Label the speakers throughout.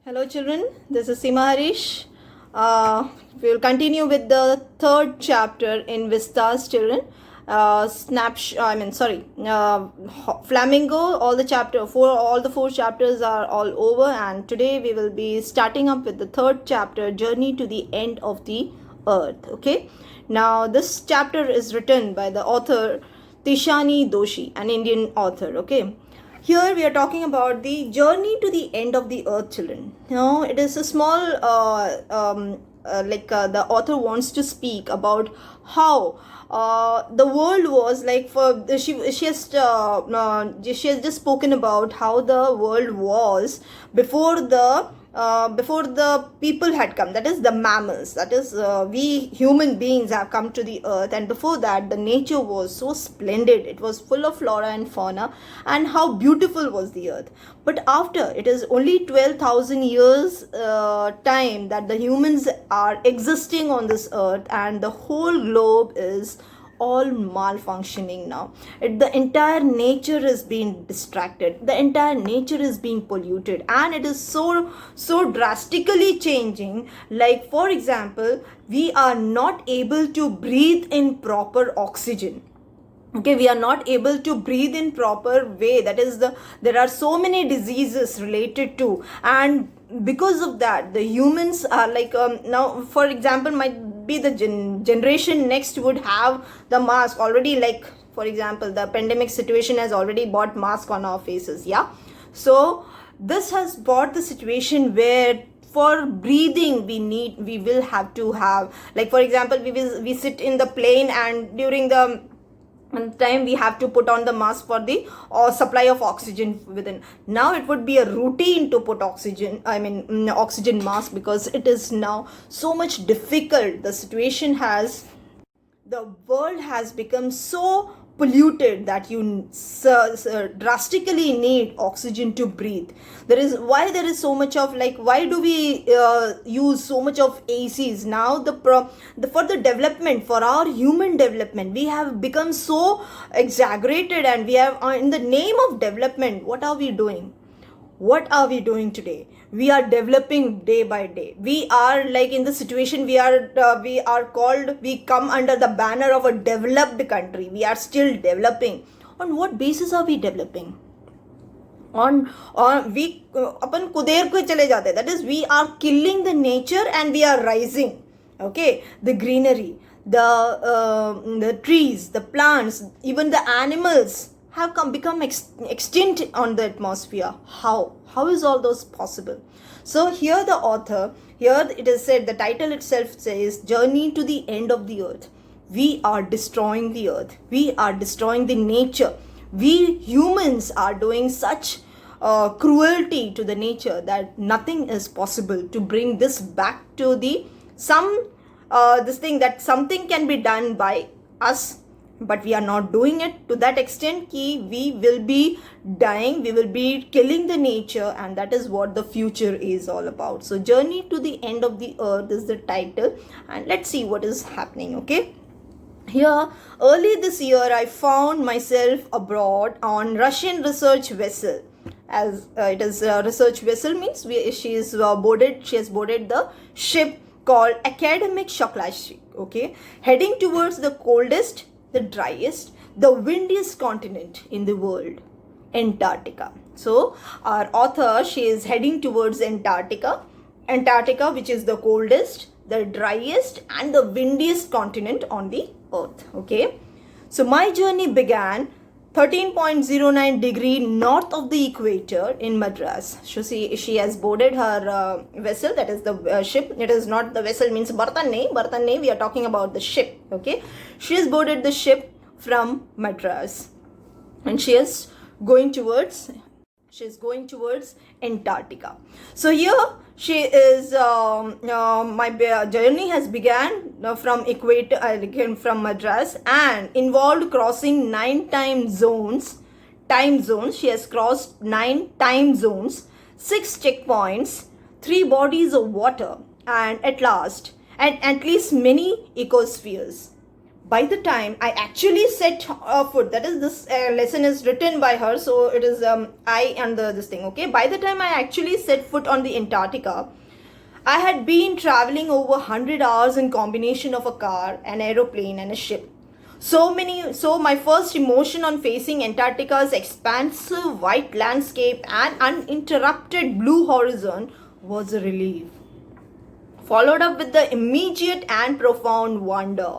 Speaker 1: Hello children, this is Seema Harish. We will continue with the third chapter in Vistas children. Flamingo, all the four chapters are all over, and today we will be starting up with the third chapter, Journey to the End of the Earth. Okay, now this chapter is written by the author Tishani Doshi, an Indian author. Okay, here we are talking about the journey to the end of the earth, children. Now, it is a small, the author wants to speak about how the world was like for she has just spoken about how the world was before the people had come, that is the mammals, that is we human beings have come to the earth, and before that the nature was so splendid, it was full of flora and fauna, and how beautiful was the earth. But after, it is only 12,000 years time that the humans are existing on this earth, and the whole globe is all malfunctioning now. The entire nature is being distracted, the entire nature is being polluted, and it is so drastically changing. Like, for example, we are not able to breathe in proper oxygen. Okay, we are not able to breathe in proper way, that is there are so many diseases related to, and because of that the humans are like now, for example, might be the generation next would have the mask already, like for example the pandemic situation has already brought mask on our faces. Yeah, so this has brought the situation where for breathing we will have to have, like for example, we sit in the plane, and during the time we have to put on the mask for the supply of oxygen within. Now it would be a routine to put oxygen mask, because it is now so much difficult. The world has become so polluted that you drastically need oxygen to breathe. There is so much of, like, why do we use so much of ACs now? For the development, for our human development, we have become so exaggerated, and we have in the name of development, what are we doing? What are we doing today? We are developing day by day. We are like in the situation, we come under the banner of a developed country. We are still developing. On what basis are we developing? On we अपन कुदेर को चले जाते, that is we are killing the nature and we are rising. Okay, the greenery, the trees, the plants, even the animals have become extinct on the atmosphere. How is all those possible? So here it is said, the title itself says Journey to the End of the Earth. We are destroying the earth, we are destroying the nature, we humans are doing such cruelty to the nature that nothing is possible to bring this back to this thing, that something can be done by us, but we are not doing it to that extent ki we will be dying, we will be killing the nature, and that is what the future is all about. So Journey to the End of the Earth is the title, and let's see what is happening. Okay, here early this year I found myself abroad on Russian research vessel. As it is a research vessel means she has boarded the ship called Academic Shaklashi. Okay, heading towards the coldest, the driest, the windiest continent in the world, Antarctica. So our author, she is heading towards Antarctica, which is the coldest, the driest, and the windiest continent on the earth. Okay, so my journey began 13.09 degree north of the equator in Madras. So she has boarded her vessel, that is the ship. It is not the vessel means Bartan nahi, we are talking about the ship. Okay, she has boarded the ship from Madras, and she is going towards Antarctica. So here she is my journey has began from equator, from Madras, and involved crossing 9 time zones. She has crossed 9 time zones, 6 checkpoints, 3 bodies of water, and at least many ecospheres. by the time I actually set foot, that is, this lesson is written by her, so it is I and this thing, okay? By the time I actually set foot on the Antarctica, I had been traveling over 100 hours in combination of a car, an aeroplane, and a ship. So my first emotion on facing Antarctica's expansive white landscape and uninterrupted blue horizon was a relief, followed up with the immediate and profound wonder.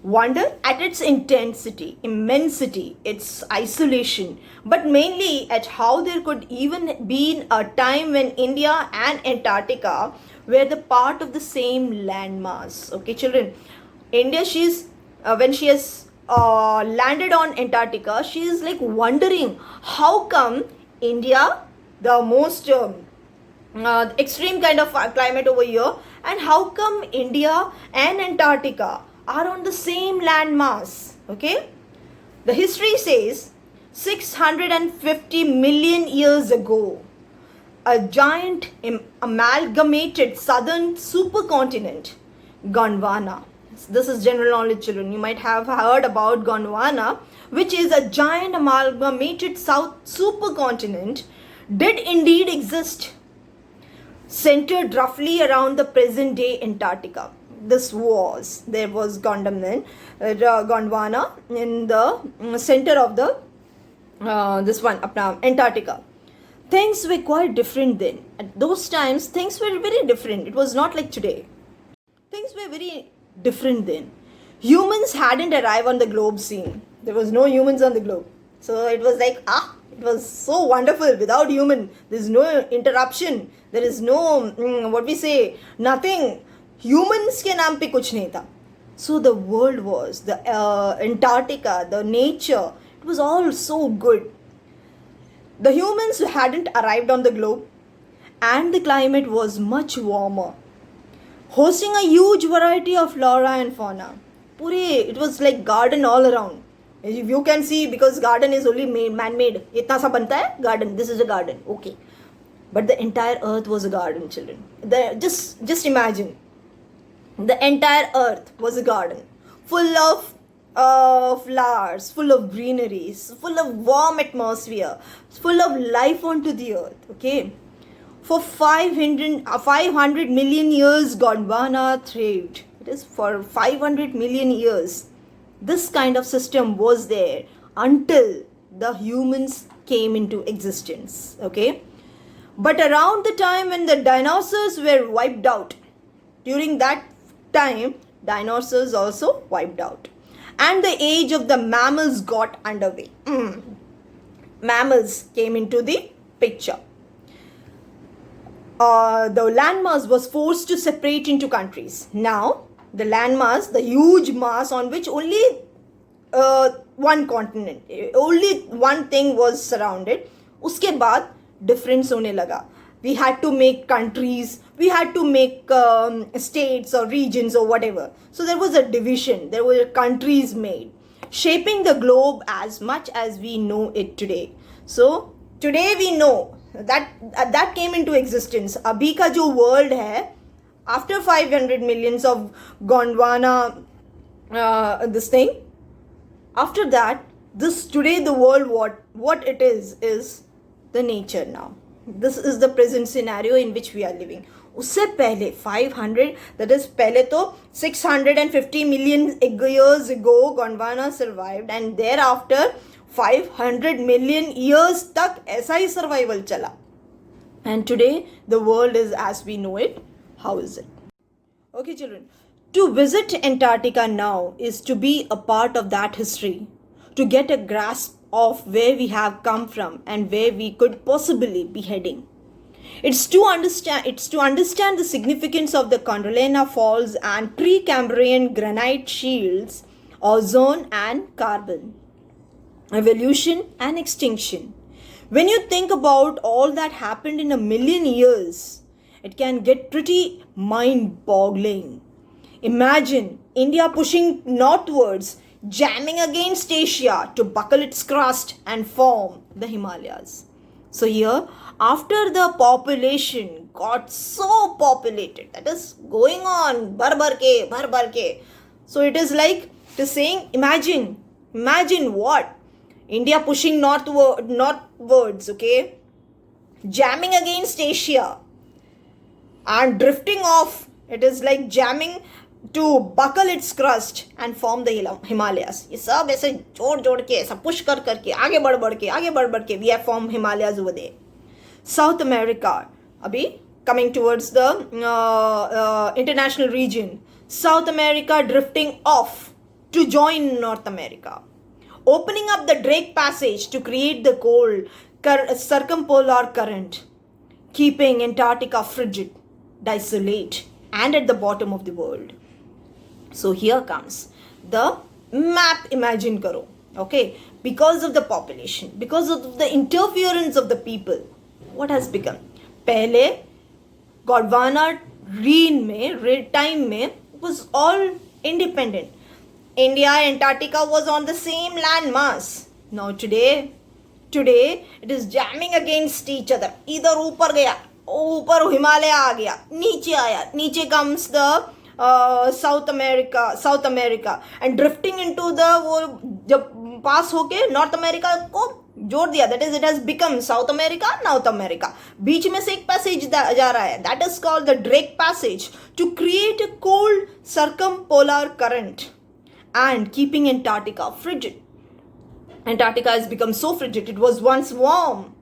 Speaker 1: Wonder at its intensity, immensity, its isolation, but mainly at how there could even be a time when India and Antarctica were the part of the same landmass. Okay, children. India, when she has landed on Antarctica, she is like wondering how come India, the most extreme kind of climate over here, and how come India and Antarctica are on the same landmass. Okay, the history says 650 million years ago, a giant amalgamated southern supercontinent, Gondwana. This is general knowledge, children. You might have heard about Gondwana, which is a giant amalgamated south supercontinent, did indeed exist, centered roughly around the present day Antarctica. There was Gondwana in the center of the Antarctica. Things were quite different then. At those times, things were very different. It was not like today. Things were very different then. Humans hadn't arrived on the globe scene. There was no humans on the globe. So it was like, it was so wonderful. Without human, there's no interruption. There is no, nothing. Humans के नाम पे कुछ नहीं था. So the world was, the Antarctica, the nature, it was all so good. The humans hadn't arrived on the globe, and the climate was much warmer, hosting a huge variety of flora and fauna. It was like garden all around. If you can see, because garden is only man-made. Itna sa banta hai garden. This is a garden. Okay. But the entire earth was a garden, children. Just imagine. The entire earth was a garden, full of flowers, full of greeneries, full of warm atmosphere, full of life onto the earth. Okay. For 500 million years, Gondwana thrived. It is for 500 million years. This kind of system was there until the humans came into existence. Okay. But around the time when the dinosaurs were wiped out, during that time, dinosaurs also wiped out. And the age of the mammals got underway. Mammals came into the picture. The landmass was forced to separate into countries. Now, the landmass, the huge mass on which only one continent, only one thing was surrounded, उसके बाद difference होने लगा. We had to make countries, we had to make states or regions or whatever. So there was a division, there were countries made, shaping the globe as much as we know it today. So today we know that came into existence. Abhi ka jo world hai, after 500 millions of Gondwana, this thing, after that, today the world, what it is the nature now. This is the present scenario in which we are living. उससे पहले 500, that is पहले तो 650 million years ago Gondwana survived, and thereafter 500 million years तक ऐसा ही survival चला. And today the world is as we know it. How is it? Okay, children. To visit Antarctica now is to be a part of that history, to get a grasp of where we have come from and where we could possibly be heading. It's to understand the significance of the Gondolina Falls and Precambrian granite shields, ozone and carbon, evolution and extinction. When you think about all that happened in a million years, it can get pretty mind-boggling. Imagine India pushing northwards, jamming against Asia to buckle its crust and form the Himalayas. So here, after the population got so populated, that is going on, bhar bhar ke. So it is like to saying, imagine what? India pushing northwards, okay? Jamming against Asia and drifting off. It is like jamming to buckle its crust and form the Himalayas. ये सब ऐसे जोड़ के ऐसा push करके आगे बढ़ के we have formed Himalayas over there. South America, abhi coming towards the international region. South America drifting off to join North America, opening up the Drake Passage to create the cold circumpolar current, keeping Antarctica frigid, desolate, and at the bottom of the world. So here comes the map. Imagine karo, okay? Because of the population, because of the interference of the people, what has become? पहले Gondwana time में was all independent. India, Antarctica was on the same land mass. Now today it is jamming against each other. इधर ऊपर गया, ऊपर हिमालय आ गया, नीचे आया, नीचे comes the South America and drifting into the वो जब पास होके North America को जोड़ दिया. That is, it has become South America, North America. बीच में से एक पैसेज जा रहा है. That is called the Drake Passage to create a cold circumpolar current and keeping Antarctica frigid. Antarctica has become so frigid. It was once warm.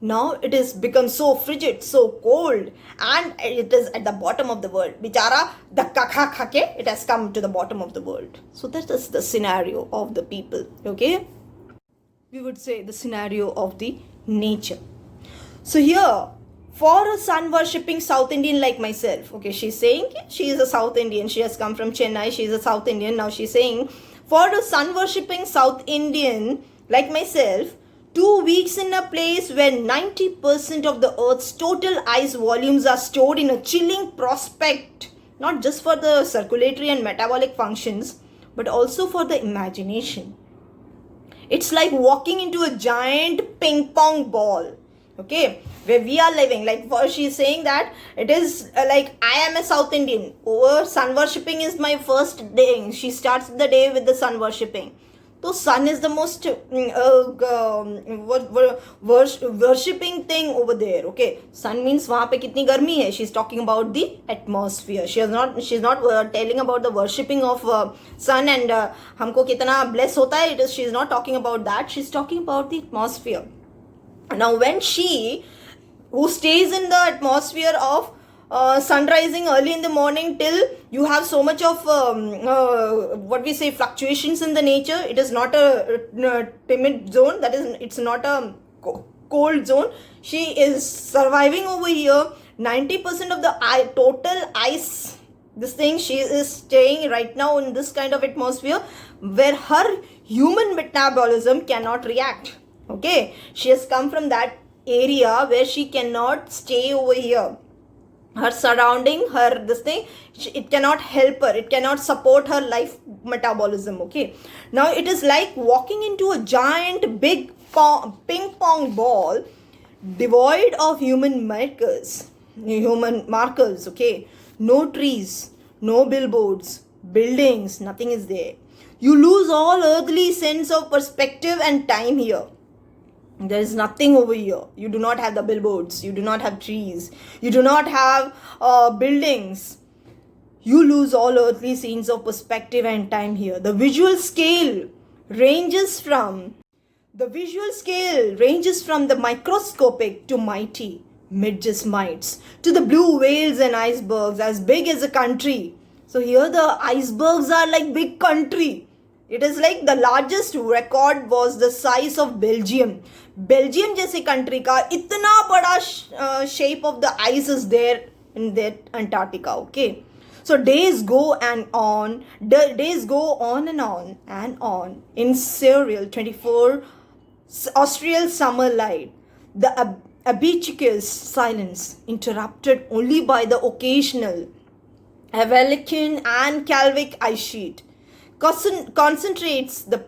Speaker 1: Now it has become so frigid, so cold, and it is at the bottom of the world. Bichara, dhakka kha ke, it has come to the bottom of the world. So that is the scenario of the people, okay? We would say the scenario of the nature. So here, for a sun-worshipping South Indian like myself, okay, she's saying she is a South Indian. She has come from Chennai. She is a South Indian. Now she's saying, for a sun-worshipping South Indian like myself, 2 weeks in a place where 90% of the Earth's total ice volumes are stored in a chilling prospect, not just for the circulatory and metabolic functions, but also for the imagination. It's like walking into a giant ping pong ball, okay, where we are living. Like she's saying that it is like I am a South Indian. Sun worshipping is my first day. She starts the day with the sun worshipping. So sun is the most worshipping thing over there. Okay, sun means वहाँ पे कितनी गर्मी है. She's talking about the atmosphere. She's not telling about the worshipping of sun and हमको कितना bless होता है. She's not talking about that. She's talking about the atmosphere. Now when she who stays in the atmosphere of sun rising early in the morning till you have so much of what we say fluctuations in the nature. It is not a timid zone. That is, it's not a cold zone. She is surviving over here. 90% of the total ice, this thing, she is staying right now in this kind of atmosphere where her human metabolism cannot react. Okay, she has come from that area where she cannot stay over here. Her surrounding, her this thing, it cannot help her. It cannot support her life metabolism. Okay. Now it is like walking into a giant big ping pong ball devoid of human markers. Okay. No trees, no billboards, buildings, nothing is there. You lose all earthly sense of perspective and time here. There is nothing over here. You do not have the billboards. You do not have trees. You do not have buildings. You lose all earthly scenes of perspective and time here. The visual scale ranges from the microscopic to mighty, midges mites, to the blue whales and icebergs as big as a country. So here the icebergs are like big country. It is like the largest record was the size of Belgium. Belgium जैसे country का इतना बड़ा shape of the ice is there in that Antarctica. Okay, so days go on and on in surreal 24 Austrial summer light. The ubiquitous silence interrupted only by the occasional Avalokhin and Kalvik ice sheet concentrates a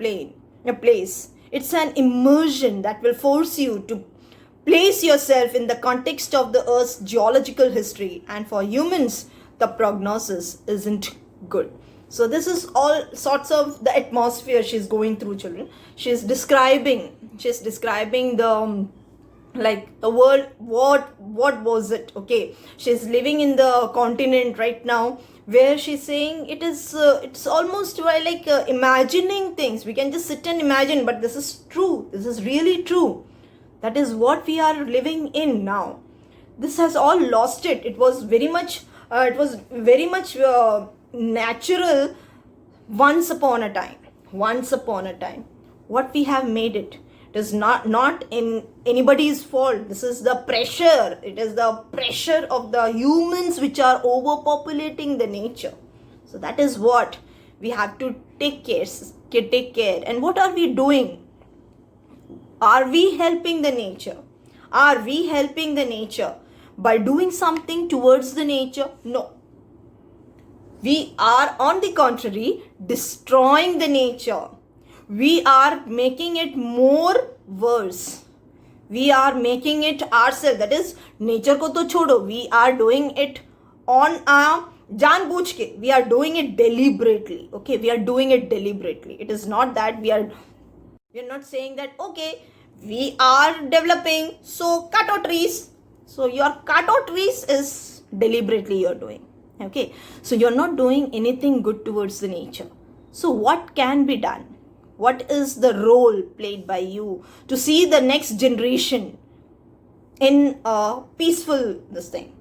Speaker 1: place. It's an immersion that will force you to place yourself in the context of the Earth's geological history. And for humans, the prognosis isn't good. So this is all sorts of the atmosphere she's going through, children. She's describing the like the world. What was it? Okay, she's living in the continent right now where she's saying it's almost like imagining things. We can just sit and imagine, but this is true. This is really true. That is what we are living in now. This has all lost it. It was very much natural once upon a time. What we have made it. It is not in anybody's fault. This is the pressure. It is the pressure of the humans which are overpopulating the nature. So that is what we have to take care. And what are we doing? Are we helping the nature? By doing something towards the nature? No. We are, on the contrary, destroying the nature. We are making it more worse. We are making it ourselves. That is, nature ko to chodo. We are doing it on a janbooch ke. We are doing it deliberately. Okay, we are doing it deliberately. It is not that we are not saying that, okay, we are developing, so cut out trees. So your cut out trees is deliberately you're doing. Okay, so you're not doing anything good towards the nature. So what can be done? What is the role played by you to see the next generation in a peaceful this thing?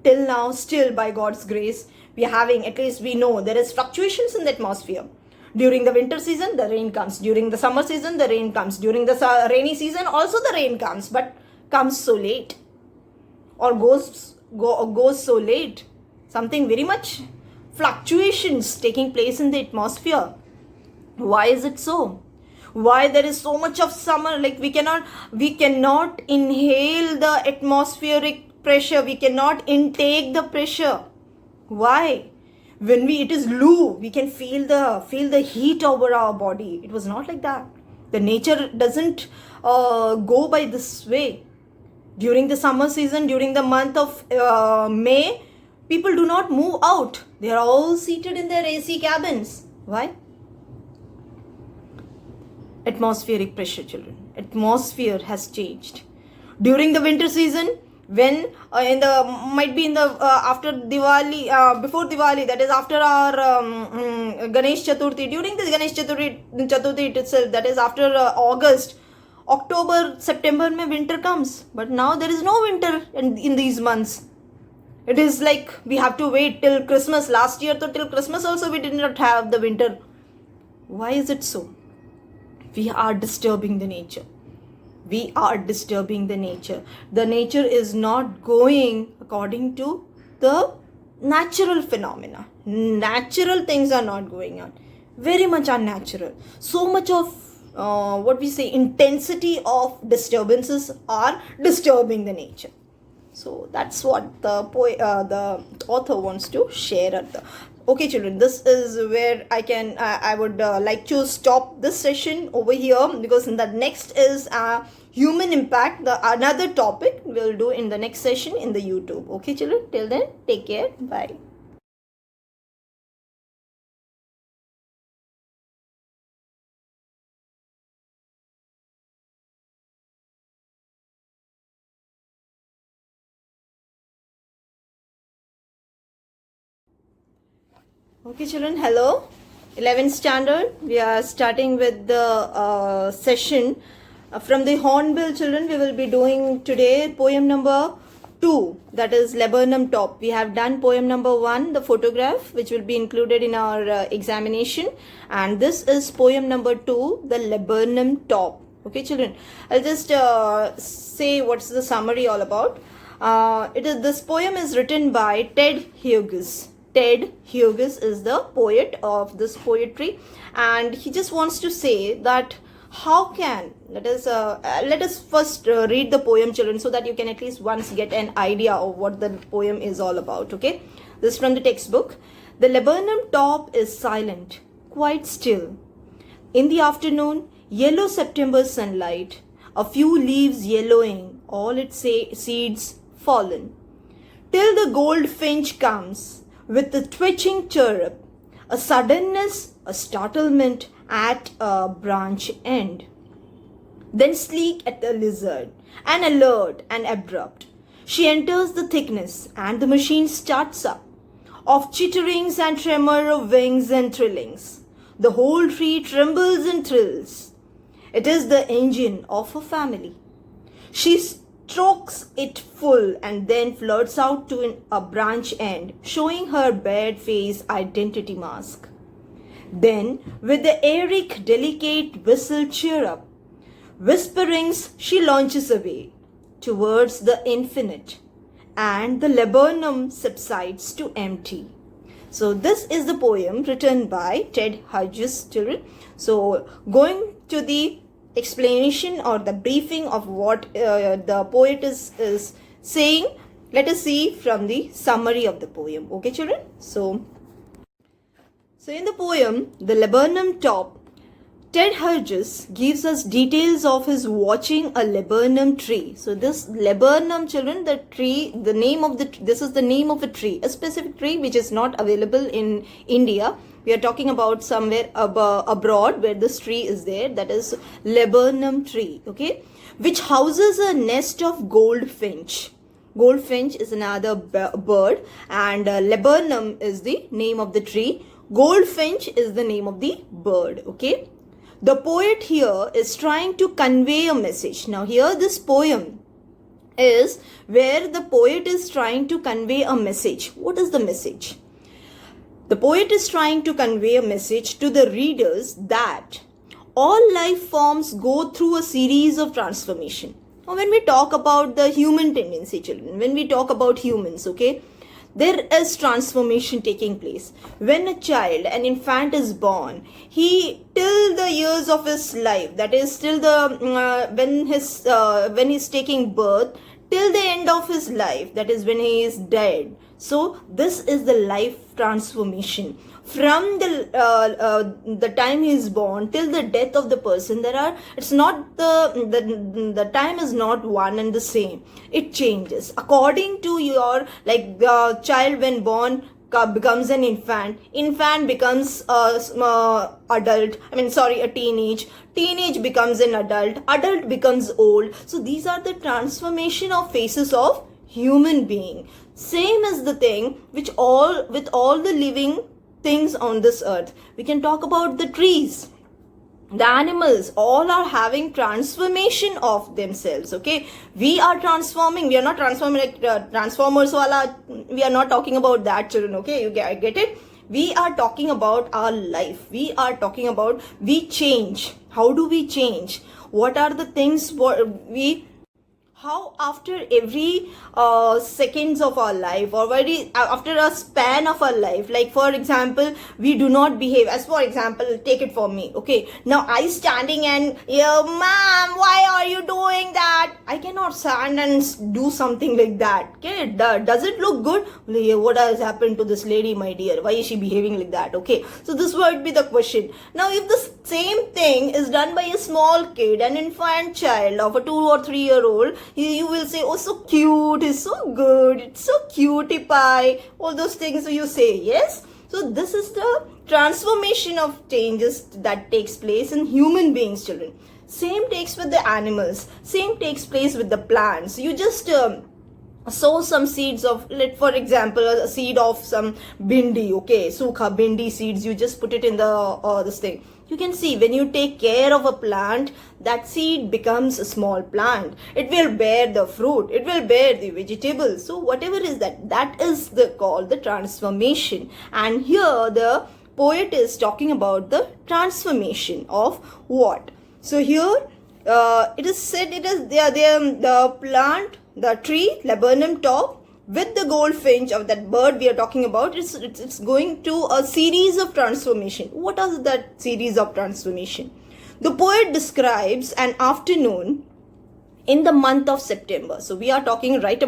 Speaker 1: Till now, still by God's grace, we are having, at least we know there is fluctuations in the atmosphere. During the winter season, the rain comes. During the summer season, the rain comes. During the rainy season, also the rain comes, but comes so late or goes so late. Something very much fluctuations taking place in the atmosphere. Why is it so? Why there is so much of summer? Like we cannot inhale the atmospheric pressure. We cannot intake the pressure. Why? When it is low, we can feel the heat over our body. It was not like that. The nature doesn't go by this way. During the summer season, during the month of May, people do not move out. They are all seated in their AC cabins. Why? Atmospheric pressure, children. Atmosphere has changed. During the winter season, when after Diwali, before Diwali, that is after our Ganesh Chaturthi, during this Ganesh Chaturthi itself, that is after August, October, September, mein winter comes. But now there is no winter in these months. It is like we have to wait till Christmas. Last year, till Christmas also we did not have the winter. Why is it so? We are disturbing the nature. The nature is not going according to the natural phenomena. Natural things are not going on. Very much unnatural. So much of intensity of disturbances are disturbing the nature. So that's what the author wants to share. Okay, children, this is where I would like to stop this session over here, because in the next is human impact. Another topic we'll do in the next session in the YouTube. Okay, children, till then, take care. Bye. Okay, children, hello. 11th standard. We are starting with the session from the Hornbill. Children, we will be doing today poem number 2, that is Laburnum Top. We have done poem number 1, the photograph, which will be included in our examination, and this is poem number 2, the Laburnum Top. Okay, children, I'll just say what's the summary all about. This poem is written by Ted Hughes. Ted Hughes is the poet of this poetry, and he just wants to say that let us first read the poem, children, so that you can at least once get an idea of what the poem is all about. Okay, this is from the textbook. The laburnum top is silent, quite still. In the afternoon, yellow September sunlight, a few leaves yellowing, all its seeds fallen. Till the goldfinch comes with a twitching chirrup, a suddenness, a startlement at a branch end. Then sleek at the lizard, and alert and abrupt. She enters the thickness, and the machine starts up, of chitterings and tremor of wings and thrillings. The whole tree trembles and thrills. It is the engine of a family. She strokes it full and then flirts out to a branch end, showing her bared face identity mask. Then, with the Eric delicate whistle cheer up, whisperings she launches away towards the infinite, and the laburnum subsides to empty. So this is the poem written by Ted Hughes, children. So going to the explanation or the briefing of what the poet is saying, let us see from the summary of the poem. Okay, children? So in the poem, The Laburnum Top, Ted Hughes gives us details of his watching a laburnum tree. So this laburnum, children, the tree, this is the name of a tree, a specific tree which is not available in India. We are talking about somewhere abroad where this tree is there, that is laburnum tree, okay, which houses a nest of goldfinch. Goldfinch is another bird, and laburnum is the name of the tree. Goldfinch is the name of the bird, okay. The poet here is trying to convey a message. Now here this poem is where the poet is trying to convey a message. What is the message? The poet is trying to convey a message to the readers that all life forms go through a series of transformation. Now when we talk about the human tendency, children, when we talk about humans, okay, there is transformation taking place. When a child, an infant is born, he till the years of his life, that is till the when he's taking birth, till the end of his life, that is when he is dead. So this is the life transformation. From the time he is born till the death of the person, it's not the time is not one and the same. It changes according to your, like, the child when born becomes an infant becomes a teenage becomes an adult becomes old. So these are the transformation of phases of human being. Same is the thing with all the living things on this earth. We can talk about the trees, the animals, all are having transformation of themselves, okay. We are transforming, we are not transforming like transformers wala, we are not talking about that, children, okay. You get it? We are talking about our life. We are talking about we change. How do we change? What are the things how after every seconds of our life, or after a span of our life, like for example, we do not behave. As for example, take it for me, okay. Now I standing and, ma'am, why are you doing that? I cannot stand and do something like that, okay. Does it look good? What has happened to this lady, my dear? Why is she behaving like that? Okay, so this would be the question. Now if the same thing is done by a small kid, an infant child of a 2 or 3 year old, you will say, oh, so cute, it's so good, it's so cutie pie, all those things you say, yes. So this is the transformation of changes that takes place in human beings, children. Same takes with the animals, same takes place with the plants. You just sow some seeds of, for example, a seed of some bindi, okay, sukha bindi seeds, you just put it in the this thing. You can see when you take care of a plant, that seed becomes a small plant. It will bear the fruit, it will bear the vegetables. So whatever is that is called the transformation. And here the poet is talking about the transformation of what? So here it is said, it is the plant, the tree, laburnum top, with the goldfinch of that bird we are talking about, it's going to a series of transformation. What is that series of transformation? The poet describes an afternoon in the month of September. So we are talking right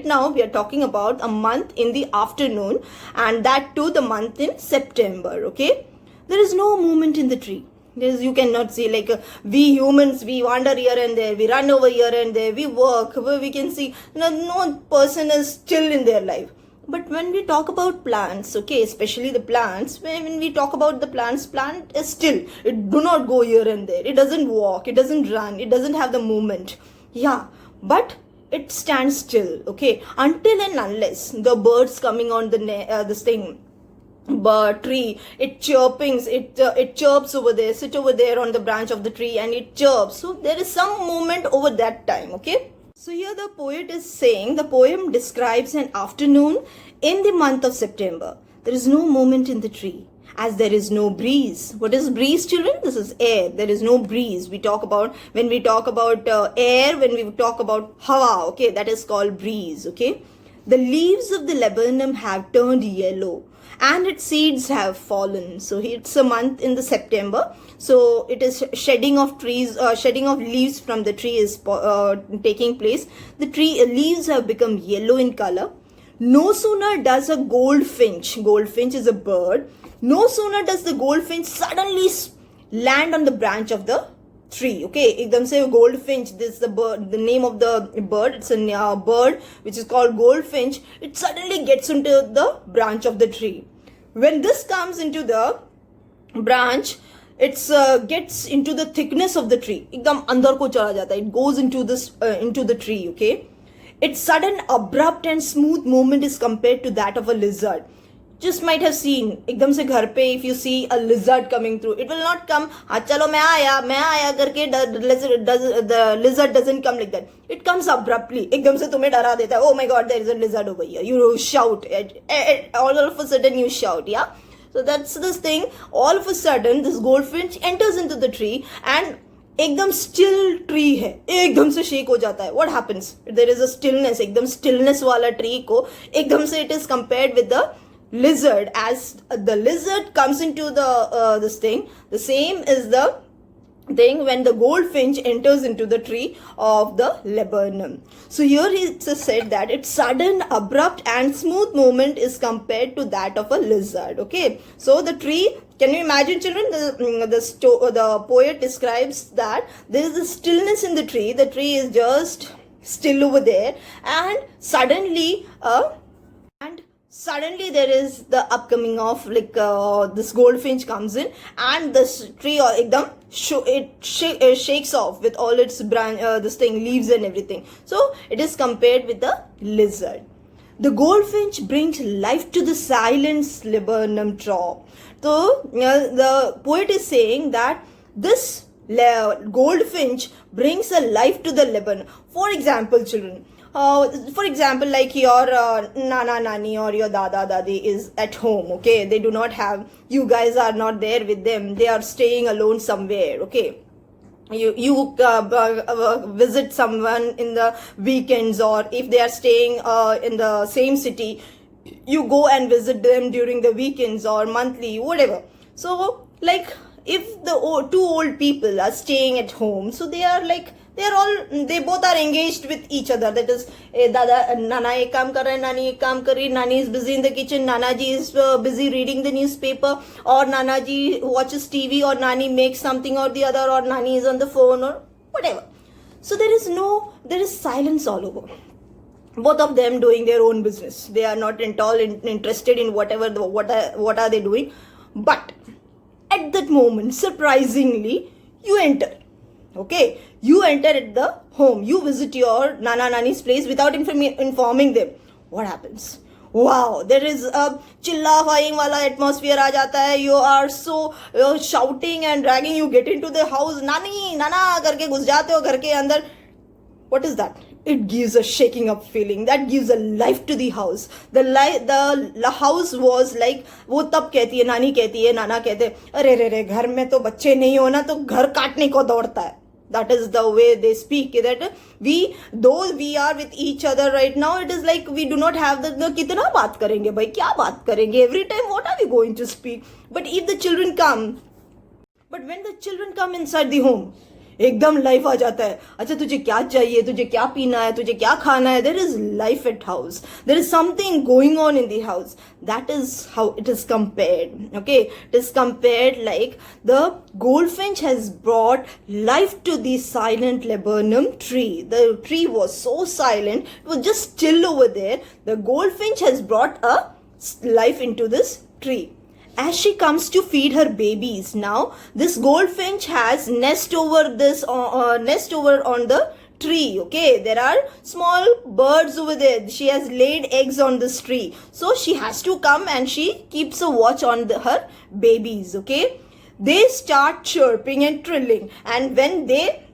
Speaker 1: now we are talking about a month in the afternoon, and that too the month in September, okay. There is no movement in the tree. You cannot see, like we humans, we wander here and there, we run over here and there, we work, we can see no person is chill in their life. But when we talk about plants, okay, especially the plants, when we talk about the plants, plant is still. It do not go here and there. It doesn't walk. It doesn't run. It doesn't have the movement. Yeah, but it stands still. Okay, until and unless the birds coming on the this thing, bird tree, it chirpings, it chirps over there, sit over there on the branch of the tree, and it chirps. So there is some movement over that time. Okay. So here the poet is saying, the poem describes an afternoon in the month of September. There is no movement in the tree as there is no breeze. What is breeze, children? This is air. There is no breeze. We talk about, when we talk about air, when we talk about hawa, okay, that is called breeze, okay. The leaves of the laburnum have turned yellow and its seeds have fallen. So it's a month in the September. So it is shedding of trees, shedding of leaves from the tree is taking place. The tree leaves have become yellow in color. No sooner does a goldfinch is a bird, no sooner does the goldfinch suddenly land on the branch of the tree. Okay, ekdam se goldfinch, this is the bird, the name of the bird, it's a bird which is called goldfinch. It suddenly gets into the branch of the tree. When this comes into the branch, it gets into the thickness of the tree, ekdam andar ko chala jata, it goes into this into the tree. Okay, its sudden abrupt and smooth movement is compared to that of a lizard. Just might have seen ekdam se ghar pe, if you see a lizard coming through, it will not come ha chalo main aaya karke. The lizard doesn't come like that. It comes abruptly, ekdam se tumhe dara deta hai, oh my god, there is a lizard over here. You shout, all of a sudden you shout. Yeah, so that's this thing. All of a sudden this goldfinch enters into the tree and एकदम still tree है, एकदम से shake हो जाता है. What happens? There is a stillness, एकदम stillness वाला tree को एकदम से it is compared with the lizard. As the lizard comes into the this thing, the same is the thing when the goldfinch enters into the tree of the laburnum. So here it's said that its sudden, abrupt and smooth movement is compared to that of a lizard. Okay, so the tree, can you imagine, children? The poet describes that there is a stillness in the tree. The tree is just still over there, and suddenly there is the upcoming of this goldfinch comes in, and this tree ekdam shakes off with all its leaves and everything. So it is compared with the lizard. The goldfinch brings life to the silent laburnum top. So the poet is saying that this goldfinch brings a life to the laburnum. For example, children, for example, like your nana nani or your dada dadi is at home. Okay, they do not have, you guys are not there with them, they are staying alone somewhere. Okay, you visit someone in the weekends, or if they are staying in the same city, you go and visit them during the weekends or monthly, whatever. So like if the two old people are staying at home, so they are like, they both are engaged with each other. That is, dada nana ek kaam kar raha hai, nani ek kaam kar rahi, nani is busy in the kitchen, nana ji is busy reading the newspaper, or nana ji watches TV, or nani makes something or the other, or nani is on the phone or whatever. So there is silence all over. Both of them doing their own business. They are not at all interested in what are they doing. But at that moment, surprisingly, you enter. Okay, you enter at the home, you visit your nana nani's place without informing them. What happens? Wow, there is a chillafying wala atmosphere aa jata hai. You are so shouting and dragging. You get into the house, nani nana karke ghus jate ho ghar ke andar. What is that? It gives a shaking up feeling. That gives a life to the house. The house was like, वो तब कहती है, नानी कहती है, नाना कहते हैं, अरे रे रे घर में तो बच्चे नहीं हो ना, तो घर काटने को दौड़ता है. That is the way they speak. That though we are with each other right now, it is like we do not have the कितना बात करेंगे भाई, क्या बात करेंगे? Every time what are we going to speak? But when the children come inside the home, एकदम life आ जाता है. अच्छा तुझे क्या चाहिए, तुझे क्या पीना है, तुझे क्या खाना है, there is life at house, there is something going on in the house. That is how it is compared. Okay, it is compared like the goldfinch has brought life to the silent laburnum tree. The tree was so silent, it was just still over there. The goldfinch has brought a life into this tree. As she comes to feed her babies, now this goldfinch has nest over on the tree. Okay, there are small birds over there. She has laid eggs on this tree, so she has to come and she keeps a watch on her babies. Okay, they start chirping and trilling, and when they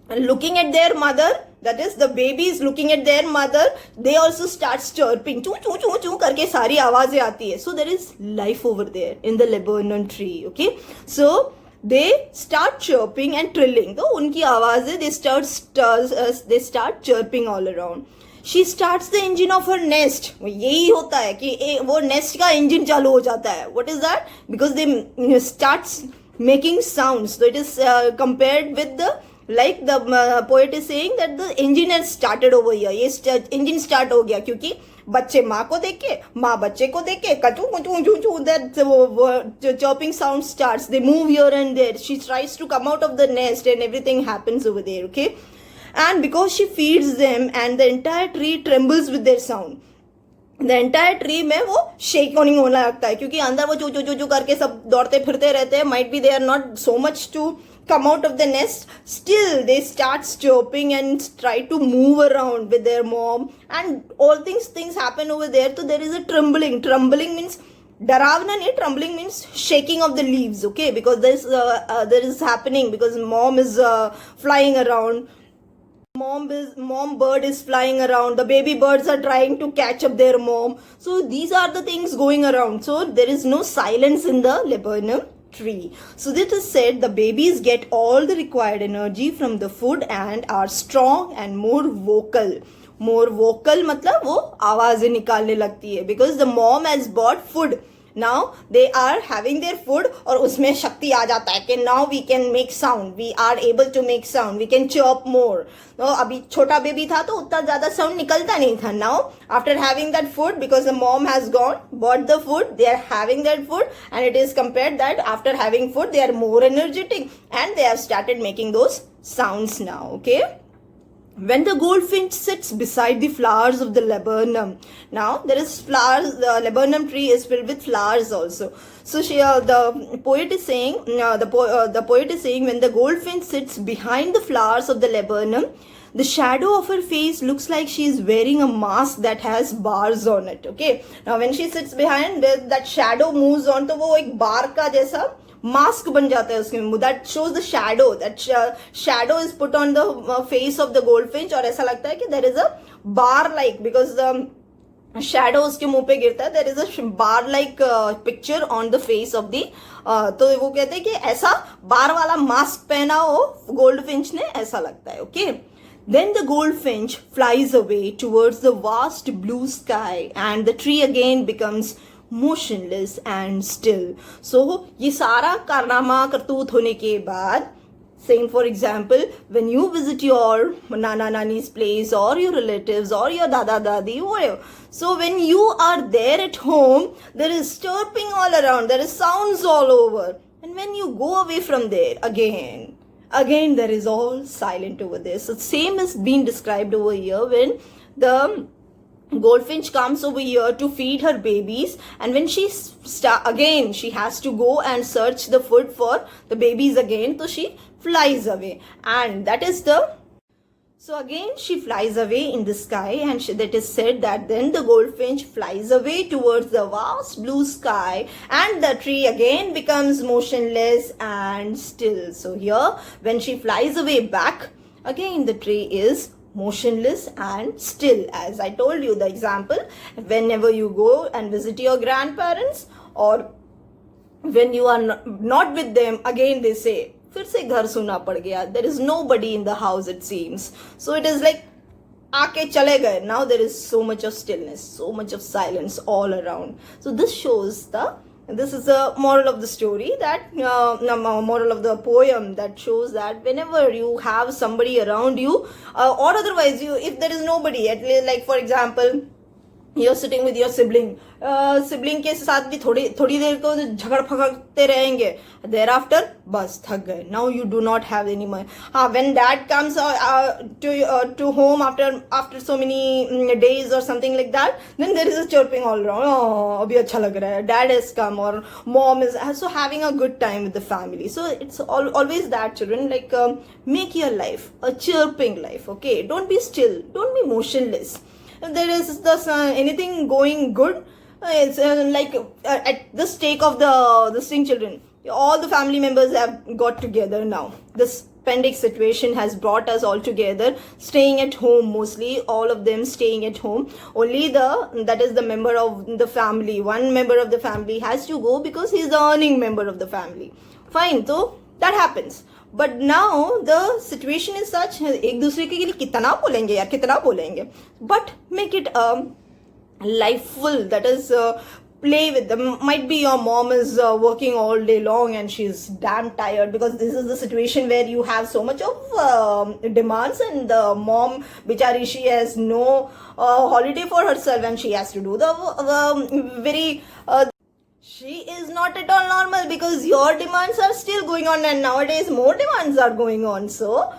Speaker 1: looking at their mother, that is the babies looking at their mother, they also start chirping, choo choo choo choo करके सारी आवाजें आती है. So there is life over there in the laburnum tree. Okay, so they start chirping and trilling. तो उनकी आवाजें they start chirping all around. She starts the engine of her nest. यही होता है कि वो nest का engine चालू हो जाता है. What is that? Because they starts making sounds. So it is compared with the, like the poet is saying that the engine has started over here. ये engine start हो गया क्योंकि बच्चे माँ को देख के, माँ बच्चे को देख के कचू कचू चू चू, that chirping sound starts. They move here and there. She tries to come out of the nest and everything happens over there. Okay, and because she feeds them and the entire tree trembles with their sound. The entire tree में वो shaking होने लगता है क्योंकि अंदर वो चू चू चू चू करके सब दौड़ते फिरते रहते हैं. Might be they are not so much to come out of the nest, still they start chirping and try to move around with their mom, and all things happen over there. So there is a trembling means डरावना नहीं, trembling means shaking of the leaves. Okay, because there is happening because mom is flying around. Mom bird is flying around. The baby birds are trying to catch up their mom. So these are the things going around. So there is no silence in the laburnum tree. So this is said the babies get all the required energy from the food and are strong and more vocal. More vocal मतलब वो आवाजें निकालने लगती है because the mom has bought food. Now they are having their food और उसमें शक्ति आ जाता है कि now we can make sound, we are able to make sound, we can chirp more. तो अभी छोटा बेबी था तो उतना ज़्यादा साउंड निकलता नहीं था. Now after having that food, because the mom has gone bought the food, they are having that food, and it is compared that after having food they are more energetic and they have started making those sounds now. Okay, when the goldfinch sits beside the flowers of the laburnum, now there is flowers, the laburnum tree is filled with flowers also. So the poet is saying, the poet is saying when the goldfinch sits behind the flowers of the laburnum, the shadow of her face looks like she is wearing a mask that has bars on it. Okay, now when she sits behind, that shadow moves on, तो वो एक बार का जैसा mask बन जाता है उसमें. That shows the shadow, that shadow is put on the face of the goldfinch और ऐसा लगता है कि there is a bar like, because the shadow उसके मुंह पे गिरता है, there is a bar like picture on the face of the, तो वो कहते हैं कि ऐसा बार वाला मास्क पहना हो गोल्डफिंच ने, ऐसा लगता है. Okay, then the goldfinch flies away towards the vast blue sky and the tree again becomes motionless and still. So ये सारा कारनामा करतूत होने के बाद, saying for example when you visit your nana nani's place or your relatives or your dada dadi, whatever, so when you are there at home there is chirping all around, there is sounds all over, and when you go away from there again there is all silent over there. So same is being described over here when the goldfinch comes over here to feed her babies, and when she again she has to go and search the food for the babies again, so she flies away, and that is the, so again she flies away in the sky, and that is said that then the goldfinch flies away towards the vast blue sky and the tree again becomes motionless and still. So here when she flies away back, again the tree is motionless and still. As I told you the example, whenever you go and visit your grandparents or when you are not with them, again they say फिर से घर सुना पड़ गया, there is nobody in the house it seems. So it is like आके चले गए. Now there is so much of stillness, so much of silence all around. So this shows the This is the moral of the story, that moral of the poem, that shows that whenever you have somebody around you, or otherwise you, if there is nobody, at least, like for example, you're sitting with your sibling, sibling के साथ भी थोड़ी देर को झगड़ फगड़ते रहेंगे, there after बस थक गए, now you do not have any money. हाँ, when dad comes to home after so many days और something like that, then there is a chirping all around, अभी अच्छा लग रहा है, डैड हैज कम, और mom is so having a good time with the family. So it's always that, children, like make your life a chirping life. Okay, don't be still, don't be motionless. If there is anything going good, it's like at the stake of this thing, children, all the family members have got together now. This pandemic situation has brought us all together, staying at home, mostly all of them staying at home. Only that is the member of the family, one member of the family has to go because he's the earning member of the family. Fine, so that happens. But now the situation is such, एक दूसरे के लिए कितना बोलेंगे यार, कितना बोलेंगे, but make it lifeful, that is play with them. Might be your mom is working all day long and she's damn tired, because this is the situation where you have so much of demands, and the mom, bichari, she has no holiday for herself, and she has to do the very she is not at all normal, because your demands are still going on, and nowadays more demands are going on. So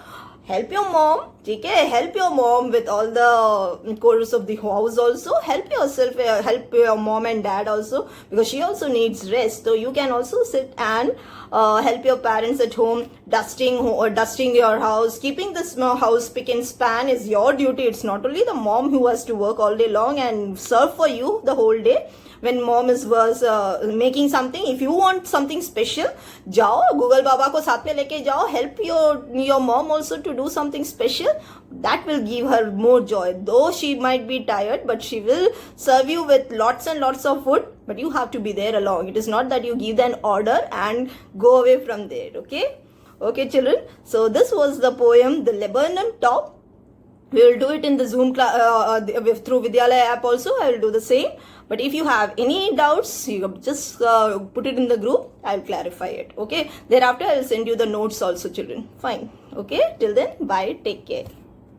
Speaker 1: help your mom, okay? Help your mom with all the chores of the house also. Help yourself, help your mom and dad also, because she also needs rest. So you can also sit and help your parents at home, dusting your house, keeping this house spick and span is your duty. It's not only the mom who has to work all day long and serve for you the whole day. When mom was making something, if you want something special, जाओ Google Baba को साथ में लेके जाओ, help your mom also to do something special. That will give her more joy. Though she might be tired, but she will serve you with lots and lots of food, but you have to be there along. It is not that you give an order and go away from there. Okay, children, so this was the poem The Laburnum Top. We will do it in the Zoom class through Vidyalaya app also. I will do the same. But if you have any doubts, you just put it in the group. I will clarify it. Okay. Thereafter, I will send you the notes also, children. Fine. Okay. Till then, bye. Take care.